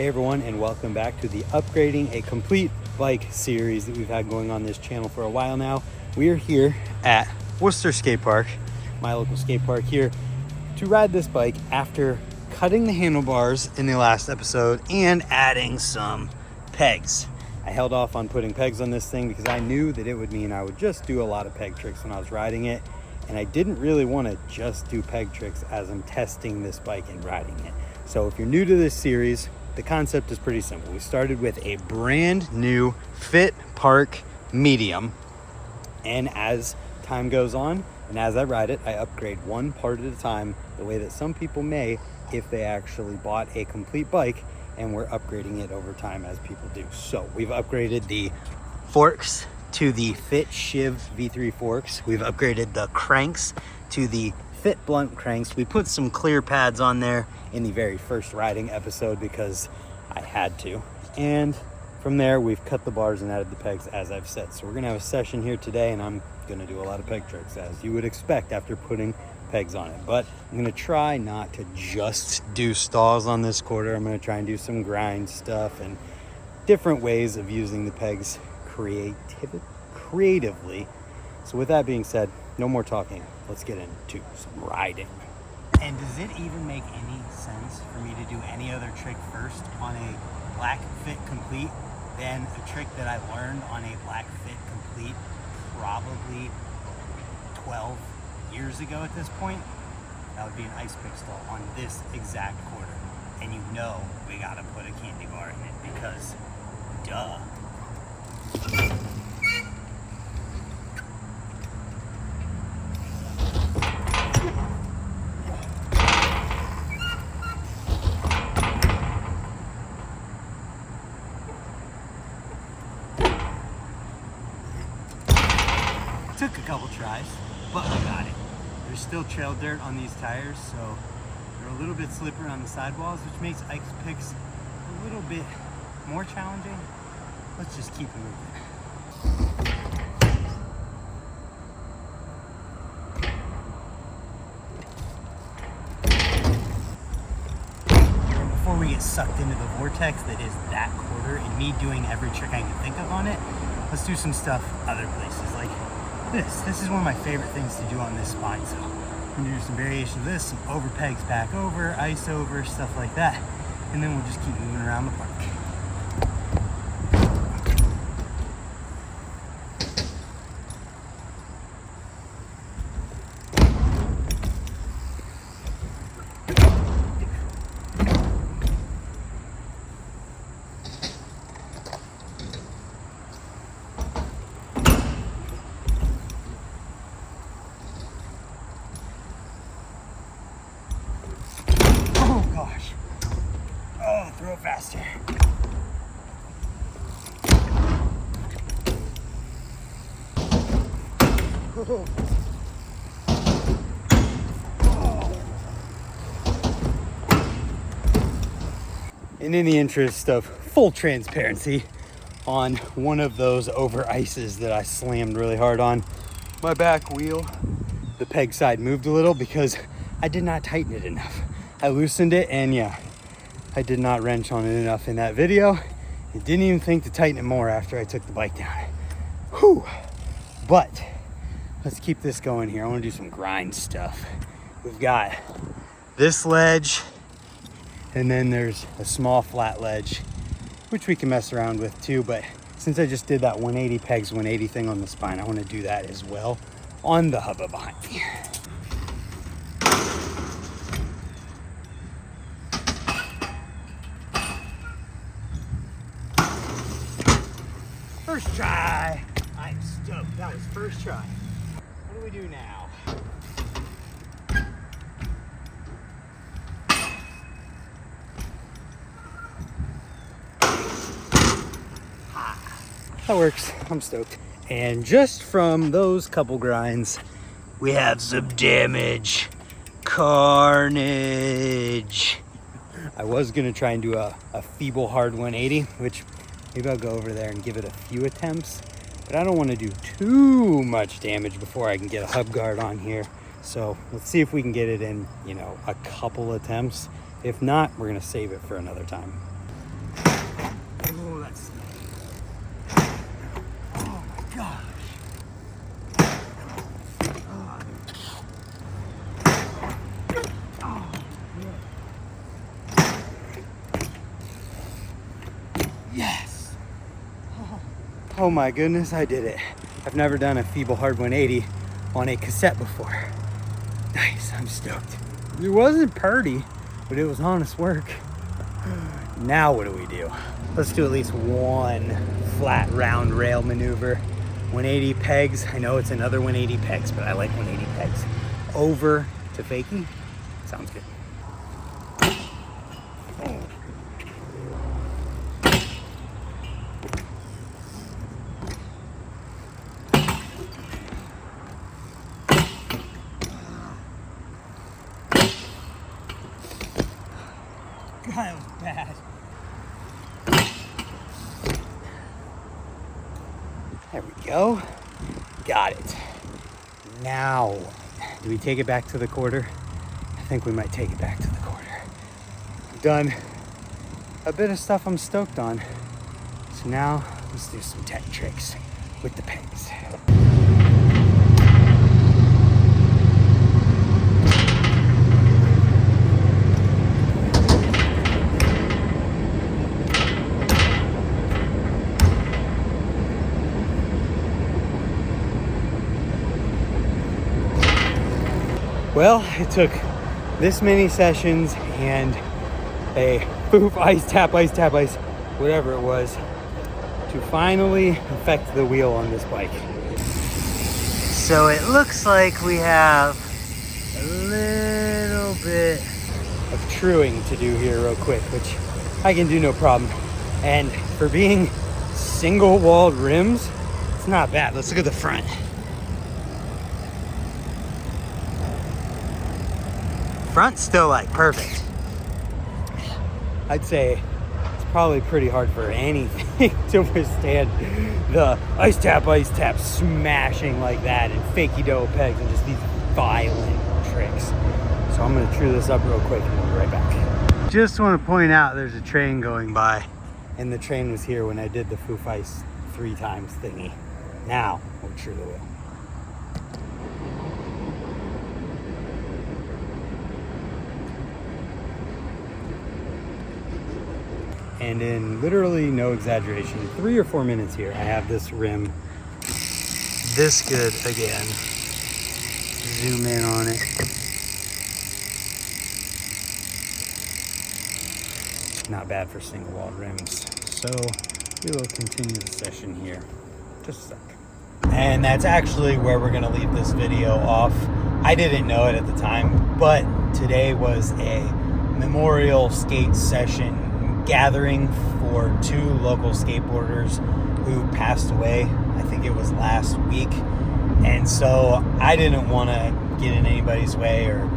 everyone, and welcome back to the Upgrading a Complete Bike series that we've had going on this channel for a while now. We are here at Worcester Skate Park, my local skate park here, to ride this bike after cutting the handlebars in the last episode and adding some pegs. I held off on putting pegs on this thing because I knew that it would mean I would just do a lot of peg tricks when I was riding it, and I didn't really want to just do peg tricks as I'm testing this bike and riding it. So if you're new to this series, the concept is pretty simple. We started with a brand new Fit PRK medium, and as time goes on and as I ride it, I upgrade one part at a time, the way that some people may if they actually bought a complete bike, and we're upgrading it over time as people do. So we've upgraded the forks to the Fit Shiv V3 forks. We've upgraded the cranks to the Fit blunt cranks. We put some clear pads on there in the very first riding episode because I had to. And from there, we've cut the bars and added the pegs as I've said. So we're gonna have a session here today, and I'm gonna do a lot of peg tricks as you would expect after putting pegs on it. But I'm gonna try not to just do stalls on this quarter. I'm gonna try and do some grind stuff and different ways of using the pegs creatively. So with that being said, no more talking. Let's get into some riding. And does it even make any sense for me to do any other trick first on a Black Fit Complete than a trick that I learned on a Black Fit Complete probably 12 years ago at this point? That would be an ice pick stall on this exact quarter. And you know we gotta put a candy bar in it because duh. Took a couple tries, but I got it. There's still trail dirt on these tires, so they're a little bit slippery on the sidewalls, which makes ice picks a little bit more challenging. Let's just keep it moving. And before we get sucked into the vortex that is that quarter and me doing every trick I can think of on it, let's do some stuff other places. Like this is one of my favorite things to do on this spine. So I'm gonna do some variation of this, some over pegs back over, ice over, stuff like that. And then we'll just keep moving around the park. Throw it faster. Oh. And in the interest of full transparency, on one of those over ices that I slammed really hard on, my back wheel, the peg side moved a little because I did not tighten it enough. I loosened it, and yeah, I did not wrench on it enough in that video. I didn't even think to tighten it more after I took the bike down. Whew. But let's keep this going here. I want to do some grind stuff. We've got this ledge, and then there's a small flat ledge, which we can mess around with too. But since I just did that 180 pegs, 180 thing on the spine, I want to do that as well on the hubba behind me. First try. I'm stoked. That was first try. What do we do now? That works. I'm stoked. And just from those couple grinds, we have some damage. Carnage. I was gonna try and do a feeble hard 180, which maybe I'll go over there and give it a few attempts, but I don't want to do too much damage before I can get a hub guard on here. So let's see if we can get it in, a couple attempts. If not, we're gonna save it for another time. Oh my goodness, I did it. I've never done a feeble hard 180 on a cassette before. Nice, I'm stoked. It wasn't pretty, but it was honest work. Now what do we do? Let's do at least one flat round rail maneuver. 180 pegs. I know it's another 180 pegs, but I like 180 pegs. Over to fakie. Sounds good. God, that was bad. There we go. Got it. Now, do we take it back to the quarter? I think we might take it back to the quarter. I've done a bit of stuff I'm stoked on. So now, let's do some tech tricks with the pegs. Well, it took this many sessions and a poof, ice tap, whatever it was, to finally affect the wheel on this bike. So it looks like we have a little bit of truing to do here real quick, which I can do no problem. And for being single walled rims, it's not bad. Let's look at the front. Front's still like perfect. I'd say it's probably pretty hard for anything to withstand the ice tap smashing like that and fakey dough pegs and just these violent tricks. So I'm gonna true this up real quick and we'll be right back. Just want to point out there's a train going by, and the train was here when I did the foof ice 3 times thingy. Now we'll true the wheel. And in literally no exaggeration, 3 or 4 minutes here, I have this rim this good again. Zoom in on it. Not bad for single walled rims. So we will continue the session here. Just a sec. And that's actually where we're gonna leave this video off. I didn't know it at the time, but today was a memorial skate session gathering for 2 local skateboarders who passed away. I think it was last week. And so I didn't want to get in anybody's way or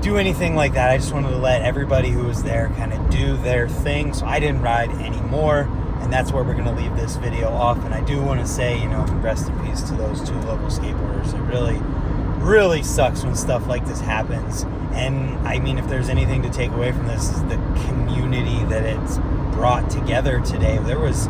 do anything like that. I just wanted to let everybody who was there kind of do their thing. So I didn't ride anymore. And that's where we're going to leave this video off. And I do want to say, you know, rest in peace to those 2 local skateboarders. It really sucks when stuff like this happens. And I mean, if there's anything to take away from this, is the community that it's brought together today. There was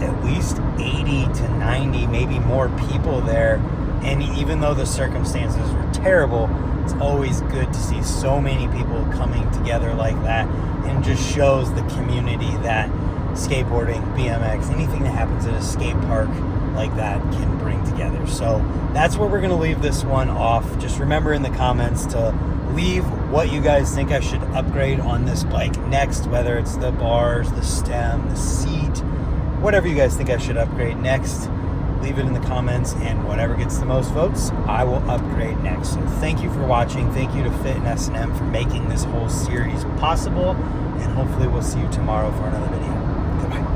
at least 80 to 90, maybe more people there. And even though the circumstances were terrible, it's always good to see so many people coming together like that. And it just shows the community that skateboarding, BMX, anything that happens at a skate park like that can bring together. So that's where we're going to leave this one off. Just remember in the comments to leave what you guys think I should upgrade on this bike next, whether it's the bars, the stem, the seat, whatever you guys think I should upgrade next. Leave it in the comments, and whatever gets the most votes, I will upgrade next. So thank you for watching. Thank you to Fit and S&M for making this whole series possible, and hopefully we'll see you tomorrow for another video. Goodbye.